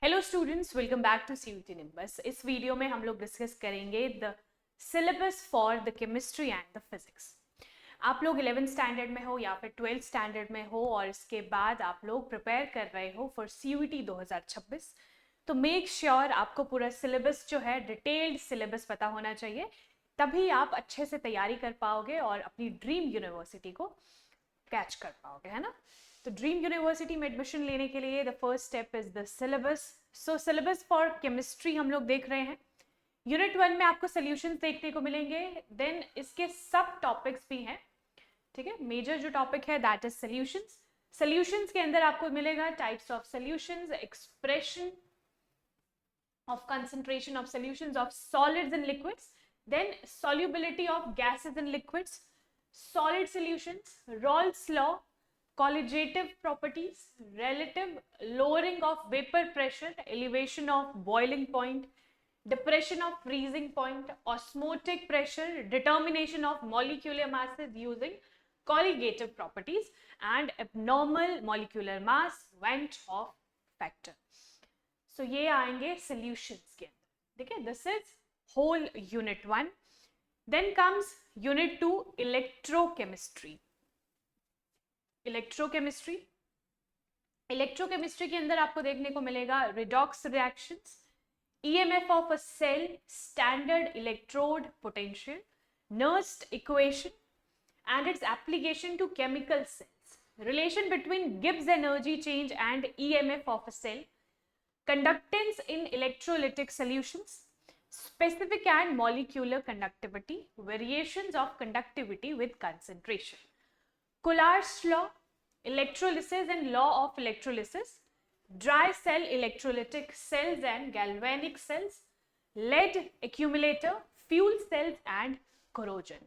Hello students, welcome back to CUT Nimbus. इस video में हम लोग डिस्कस करेंगे the syllabus for the chemistry and the physics. आप लोग 11th स्टैंडर्ड में हो या फिर 12th स्टैंडर्ड में हो और इसके बाद आप लोग प्रिपेयर कर रहे हो फॉर सीयूटी 2026, तो मेक श्योर आपको पूरा सिलेबस जो है डिटेल्ड सिलेबस पता होना चाहिए, तभी आप अच्छे से तैयारी कर पाओगे और अपनी ड्रीम यूनिवर्सिटी को कैच कर पाओगे, है ना। तो ड्रीम यूनिवर्सिटी में एडमिशन लेने के लिए the first step is the syllabus. So syllabus for chemistry हम लोग देख रहे हैं। यूनिट 1 में आपको सॉल्यूशंस देखने को मिलेंगे, देन इसके सब टॉपिक्स भी हैं, ठीक है। मेजर जो टॉपिक है दैट इज सॉल्यूशंस। सॉल्यूशंस के अंदर आपको मिलेगा types of solutions, expression of concentration of solutions of solids and liquids, then solubility of gases and liquids, solid solutions, Raoult's law, colligative properties, relative lowering of vapor pressure, elevation of boiling point, depression of freezing point, osmotic pressure, determination of molecular masses using colligative properties, and abnormal molecular mass Went Hoff factor. So ये आएंगे solutions के अंदर, ठीक है। This is whole unit 1. Then comes unit 2, electrochemistry. Electrochemistry के अंदर आपको देखने को मिलेगा redox reactions, EMF of a cell, standard electrode potential, Nernst equation and its application to chemical cells, relation between Gibbs energy change and EMF of a cell, conductance in electrolytic solutions, specific and molecular conductivity, variations of conductivity with concentration, Coulard's law, electrolysis and law of electrolysis, dry cell electrolytic cells and galvanic cells, lead accumulator, fuel cells and corrosion.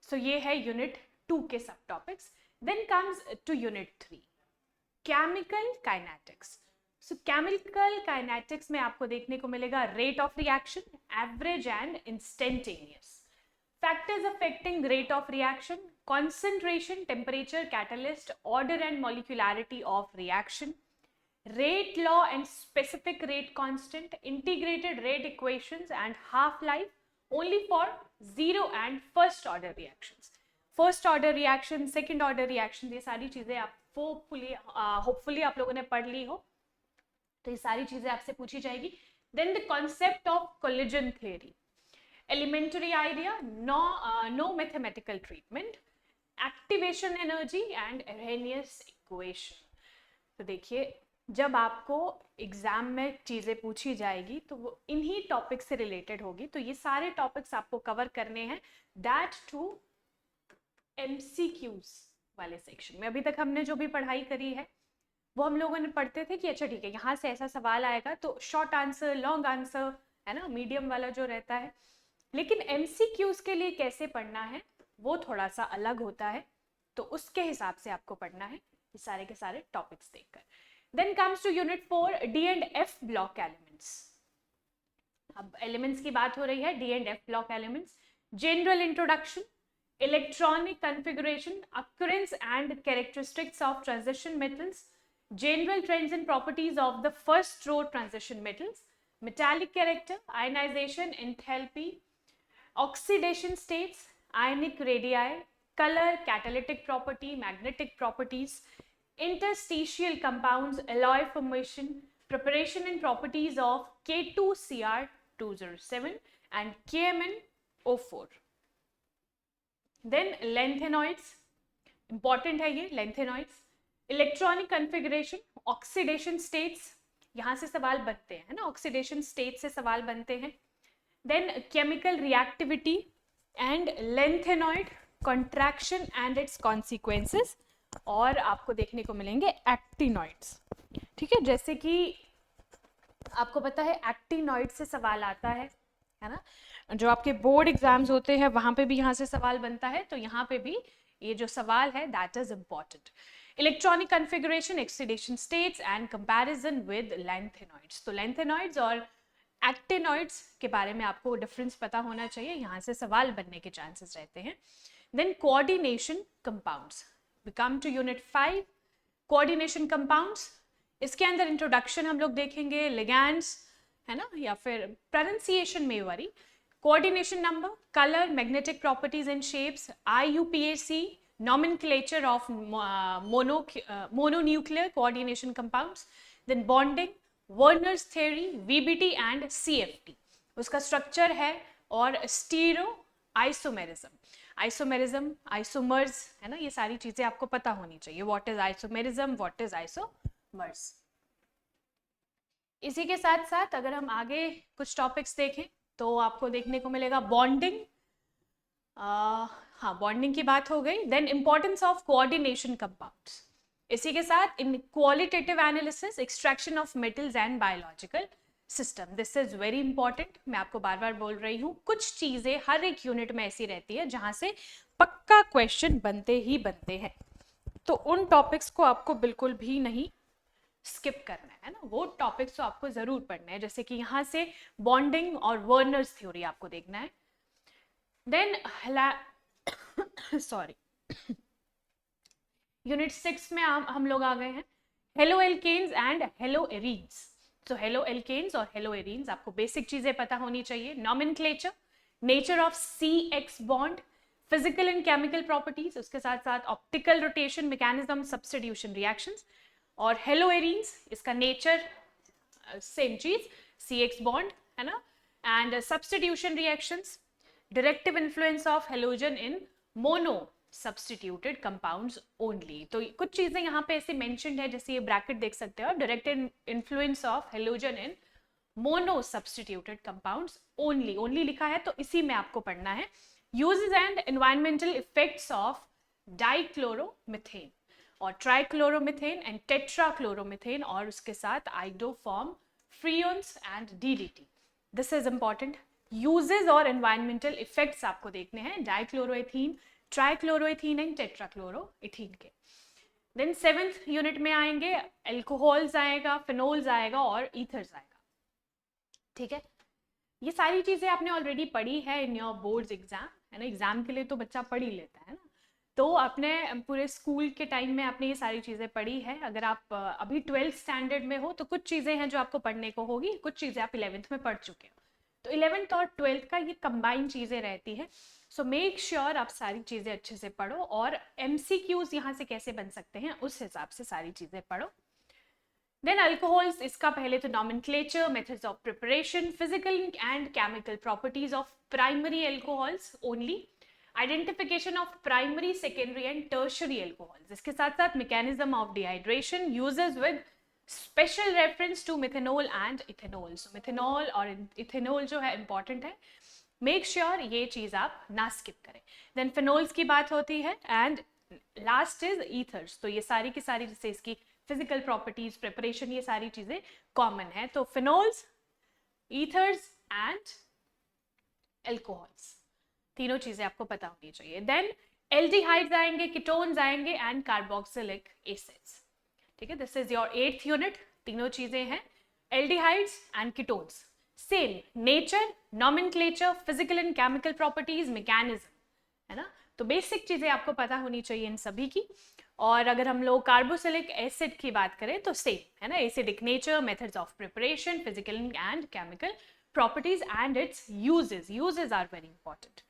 So ये है unit 2 के सब topics. Then comes to unit 3, chemical kinetics. So chemical kinetics में आपको देखने को मिलेगा rate of reaction, average and instantaneous, factors affecting rate of reaction, concentration, temperature, catalyst, order and molecularity of reaction, rate law and specific rate constant, integrated rate equations and half-life only for zero and first order reactions. First order reaction, second order reaction, ये सारी चीजें आप hopefully आप लोगों ने पढ़ ली हो, तो ये सारी चीजें आपसे पूछी जाएगी. Then the concept of collision theory, elementary idea, no mathematical treatment, activation energy and Arrhenius equation. तो देखिए, जब आपको एग्जाम में चीजें पूछी जाएगी तो वो इन्हीं टॉपिक से रिलेटेड होगी, तो ये सारे टॉपिक्स आपको कवर करने हैं, दैट टू MCQs वाले सेक्शन में. अभी तक हमने जो भी पढ़ाई करी है वो हम लोगों ने पढ़ते थे कि अच्छा ठीक है, यहाँ से ऐसा सवाल आएगा तो शॉर्ट आंसर, लॉन्ग आंसर, है ना, मीडियम वाला जो रहता है. लेकिन MCQs के लिए कैसे पढ़ना है वो थोड़ा सा अलग होता है, तो उसके हिसाब से आपको पढ़ना है ये सारे के सारे टॉपिक्स देखकर. Then comes to unit 4, D and F block elements. अब elements की बात हो रही है, D and F block elements. General introduction, electronic configuration, occurrence and characteristics of transition metals, general trends and properties of the first row transition metals, metallic character, ionization, enthalpy, oxidation states, ionic radii, color, catalytic property, magnetic properties, interstitial compounds, alloy formation, preparation and properties of K2Cr207 and KMnO4. Then lanthanoids, important है ये lanthanoids, electronic configuration, oxidation states, यहाँ से सवाल बनते हैं, है ना, oxidation states से सवाल बनते हैं. Then chemical reactivity and lanthanoid contraction and its consequences, और आपको देखने को मिलेंगे एक्टिनॉइड्स, ठीक है. जैसे कि आपको पता है एक्टिनॉइड से सवाल आता है ना, जो आपके बोर्ड एग्जाम्स होते हैं वहां पे भी यहाँ से सवाल बनता है, तो यहाँ पे भी ये जो सवाल है that is important. Electronic configuration, oxidation states and comparison with lanthanoids. तो लैंथेनॉइड्स और एक्टिनॉइड्स के बारे में आपको डिफरेंस पता होना चाहिए, यहाँ से सवाल बनने के चांसेस रहते हैं. Then coordination compounds. We come to unit 5, coordination compounds. इसके अंदर इंट्रोडक्शन हम लोग देखेंगे, लिगैंड्स है ना, या फिर प्रोनाउंसिएशन में worry, coordination number, colour, magnetic properties and shapes, IUPAC, nomenclature of mononuclear coordination compounds, then bonding, Werner's theory, VBT and CFT, उसका स्ट्रक्चर है, और स्टीरो आइसोमेरिज्म, आइसोमेरिज्म, आइसोमर्स है ना, ये सारी चीजें आपको पता होनी चाहिए, what is isomerism, what is isomers. इसी के साथ साथ अगर हम आगे कुछ टॉपिक्स देखें तो आपको देखने को मिलेगा बॉन्डिंग, हाँ बॉन्डिंग की बात हो गई, then importance of coordination compounds, इसी के साथ in qualitative analysis, extraction of metals and biological system, this is very important, मैं आपको बार बार बोल रही हूँ, कुछ चीजें हर एक यूनिट में ऐसी रहती है जहां से पक्का क्वेश्चन बनते ही बनते हैं, तो उन टॉपिक्स को आपको बिल्कुल भी नहीं स्किप करना है ना, वो टॉपिक्स तो आपको जरूर पढ़ना है, जैसे कि यहाँ से बॉन्डिंग और वर्नर्स थ्योरी आपको देखना है, देन सॉरी यूनिट 6 में हम लोग आ गए हैं, haloalkanes and haloarenes, तो हेलो एल्केन्स और हेलो एरीन्स आपको बेसिक चीजें पता होनी चाहिए, nomenclature, nature of CX bond, physical and chemical properties, उसके साथ साथ optical rotation, mechanism, substitution reactions, और हेलो एरीन्स इसका नेचर सेम चीज, CX बॉन्ड है ना, and substitution reactions, directive influence of halogen in mono substituted compounds only, तो कुछ चीजें यहाँ पे ऐसे मेंशन्ड है, जैसे ये ब्रैकेट देख सकते हो, directive influence of halogen in mono substituted compounds only, only लिखा है तो इसी में आपको पढ़ना है, uses and environmental effects of dichloromethane और ट्राइक्लोरोमीथेन एंड टेट्राक्लोरोमीथेन, और उसके साथ iodoform, freons and DDT, this is important, uses और एनवायरमेंटल इफेक्ट्स आपको देखने हैं डाइक्लोरोएथीन, ट्राइक्लोरोएथीन एंड टेट्राक्लोरोएथीन के। देन 7th यूनिट में आएंगे एल्कोहल्स आएगा, फिनोल्स आएगा और ईथर्स आएगा, ठीक है, ये सारी चीजें आपने ऑलरेडी पढ़ी है इन योर बोर्ड्स एग्जाम, है ना, एग्जाम के लिए तो बच्चा पढ़ ही लेता है ना, तो अपने पूरे स्कूल के टाइम में आपने ये सारी चीजें पढ़ी है, अगर आप अभी 12th स्टैंडर्ड में हो तो कुछ चीजें हैं जो आपको पढ़ने को होगी, कुछ चीजें आप 11th में पढ़ चुके हो, तो 11th और 12th का ये कंबाइंड चीजें रहती है, सो मेक श्योर आप सारी चीजें अच्छे से पढ़ो, और MCQs यहाँ से कैसे बन सकते हैं उस हिसाब से सारी चीजें पढ़ो। देन अल्कोहल्स, इसका पहले तो nomenclature, methods of preparation, physical and chemical properties of primary alcohols only, identification of primary, secondary and tertiary alcohols, इसके साथ साथ mechanism of dehydration, uses with special reference to methanol and ethanol, so methanol और ethanol जो है important है, make sure ये चीज आप ना स्किप करें। देन फिनोल्स की बात होती है, एंड लास्ट इज ईथर्स, तो ये सारी की सारी जैसे इसकी फिजिकल प्रॉपर्टीज, प्रिपरेशन, ये सारी चीजें कॉमन है, तो फिनोल्स, ईथर्स एंड एल्कोहल्स, तीनों चीजें आपको पता होनी चाहिए। देन एल्डिहाइड्स आएंगे, कीटोन्स आएंगे एंड कार्बोक्सिलिक एसिड्स, ठीक है, this is your 8th unit, तीनों चीजें हैं, aldehydes and ketones, same nature, nomenclature, physical and chemical properties, mechanism, है ना, तो बेसिक चीजें आपको पता होनी चाहिए इन सभी की। और अगर हम लोग कार्बोक्सिलिक एसिड की बात करें तो सेम है ना, acidic nature, methods of preparation, physical and chemical properties and its uses, uses are very important.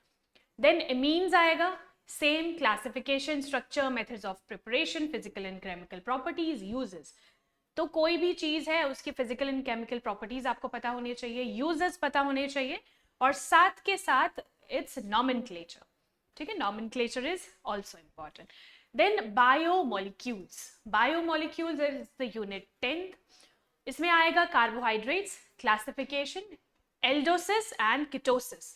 Then amines आएगा, same classification, structure, methods of preparation, physical and chemical properties, uses, तो कोई भी चीज है उसकी फिजिकल एंड केमिकल प्रॉपर्टीज आपको पता होनी चाहिए, यूजेस पता होने चाहिए, और साथ के साथ इट्स नॉमेनक्लेचर, ठीक है, nomenclature is also important. Then biomolecules, biomolecules is the unit 10th, इसमें आएगा carbohydrates, classification, aldoses and ketoses,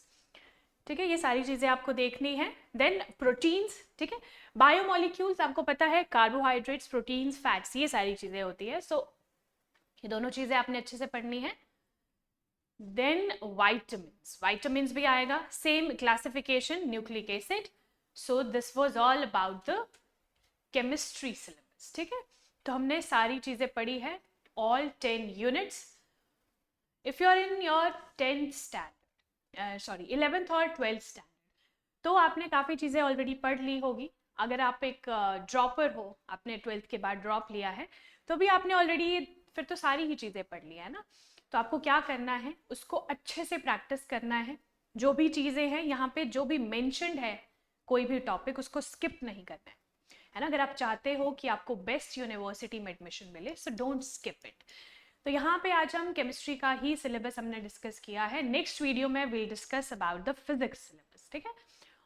ठीक है, ये सारी चीजें आपको देखनी है। देन प्रोटीन्स, ठीक है, बायोमोलिक्यूल्स आपको पता है, कार्बोहाइड्रेट्स, प्रोटीन्स, फैट्स, ये सारी चीजें होती है, सो ये दोनों चीजें आपने अच्छे से पढ़नी है। देन वाइटामिन्स, वाइटामिन्स भी आएगा, same classification, nucleic acid, so this was all about the chemistry syllabus, ठीक है, तो हमने सारी चीजें पढ़ी है, all 10 units. If you are in your 10th standard, 11th और 12th स्टैंडर्ड, तो आपने काफ़ी चीज़ें ऑलरेडी पढ़ ली होगी, अगर आप एक ड्रॉपर हो, आपने 12th के बाद ड्रॉप लिया है, तो भी आपने ऑलरेडी फिर तो सारी ही चीज़ें पढ़ ली है ना। तो आपको क्या करना है, उसको अच्छे से प्रैक्टिस करना है। जो भी चीज़ें हैं यहाँ पे, जो भी मेंशन्ड है कोई भी टॉपिक, उसको स्किप नहीं करना है ना। अगर आप चाहते हो कि आपको बेस्ट यूनिवर्सिटी में एडमिशन मिले, सो डोंट स्किप इट। तो यहाँ पे आज हम केमिस्ट्री का ही सिलेबस हमने डिस्कस किया है। नेक्स्ट वीडियो में will discuss about the physics syllabus, ठीक है।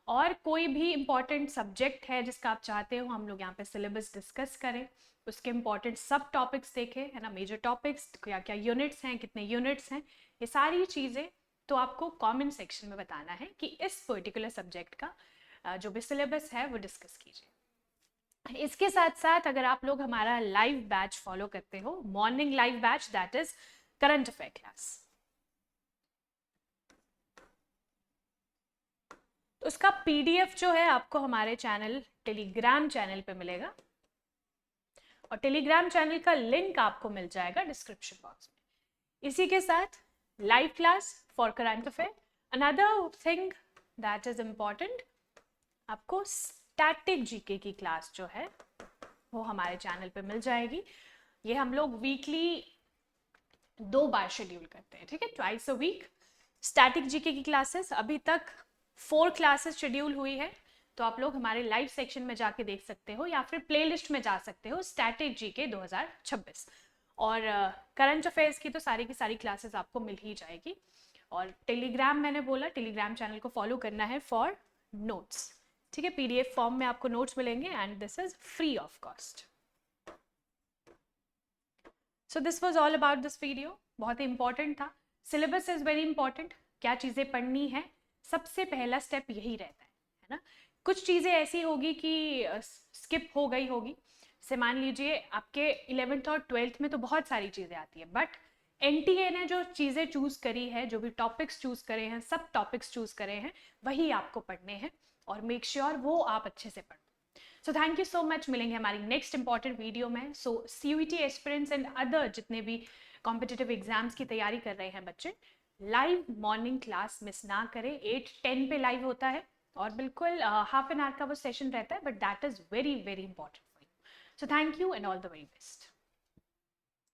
और कोई भी इंपॉर्टेंट सब्जेक्ट है जिसका आप चाहते हो हम लोग यहाँ पे सिलेबस डिस्कस करें, उसके इंपॉर्टेंट सब टॉपिक्स देखें, है ना, मेजर टॉपिक्स, क्या क्या यूनिट्स हैं, कितने यूनिट्स हैं, ये सारी चीज़ें तो आपको कमेंट सेक्शन में बताना है कि इस पर्टिकुलर सब्जेक्ट का जो भी सिलेबस है वो डिस्कस कीजिए। इसके साथ साथ अगर आप लोग हमारा लाइव बैच फॉलो करते हो, morning live batch, that is current affair class, तो उसका पीडीएफ जो है आपको हमारे चैनल टेलीग्राम चैनल पे मिलेगा, और टेलीग्राम चैनल का लिंक आपको मिल जाएगा डिस्क्रिप्शन बॉक्स में। इसी के साथ live class for current affair, another thing that is important, आपको स्टैटिक जीके की क्लास जो है वो हमारे चैनल पे मिल जाएगी। ये हम लोग वीकली 2 बार शेड्यूल करते हैं, ठीक है, twice a week. Static GK की क्लासेस अभी तक 4 क्लासेस शेड्यूल हुई है, तो आप लोग हमारे लाइव सेक्शन में जाके देख सकते हो, या फिर प्लेलिस्ट में जा सकते हो, स्टैटिक जीके 2026। और करंट अफेयर्स की तो सारी की सारी क्लासेस आपको मिल ही जाएगी। और टेलीग्राम, मैंने बोला टेलीग्राम चैनल को फॉलो करना है फॉर नोट्स, ठीक है, पीडीएफ फॉर्म में आपको नोट्स मिलेंगे and this is free of cost. So this was all about this video, बहुत ही इंपॉर्टेंट था। सिलेबस इज वेरी इंपॉर्टेंट, क्या चीज़ें पढ़नी है, सबसे पहला स्टेप यही रहता है ना। कुछ चीज़ें ऐसी होगी कि स्किप हो गई होगी, से मान लीजिए आपके 11th और 12th में तो बहुत सारी चीज़ें आती है, बट एनटीए ने जो चीज़ें चूज़ करी है, जो भी टॉपिक्स चूज़ करे हैं, सब टॉपिक्स चूज़ करे हैं, वही आपको पढ़ने हैं, और मेक श्योर वो आप अच्छे से पढ़ो। So thank you so much, मिलेंगे हमारी नेक्स्ट इंपॉर्टेंट वीडियो में। सो सीयूईटी एस्पिरेंट्स एंड अदर जितने भी कॉम्पिटिटिव एग्जाम्स की तैयारी कर रहे हैं बच्चे, लाइव मॉर्निंग क्लास मिस ना करें। 8:10 पे लाइव होता है, और बिल्कुल हाफ एन आवर का वो सेशन रहता है, but that is very very important for you. So thank you and all the very best.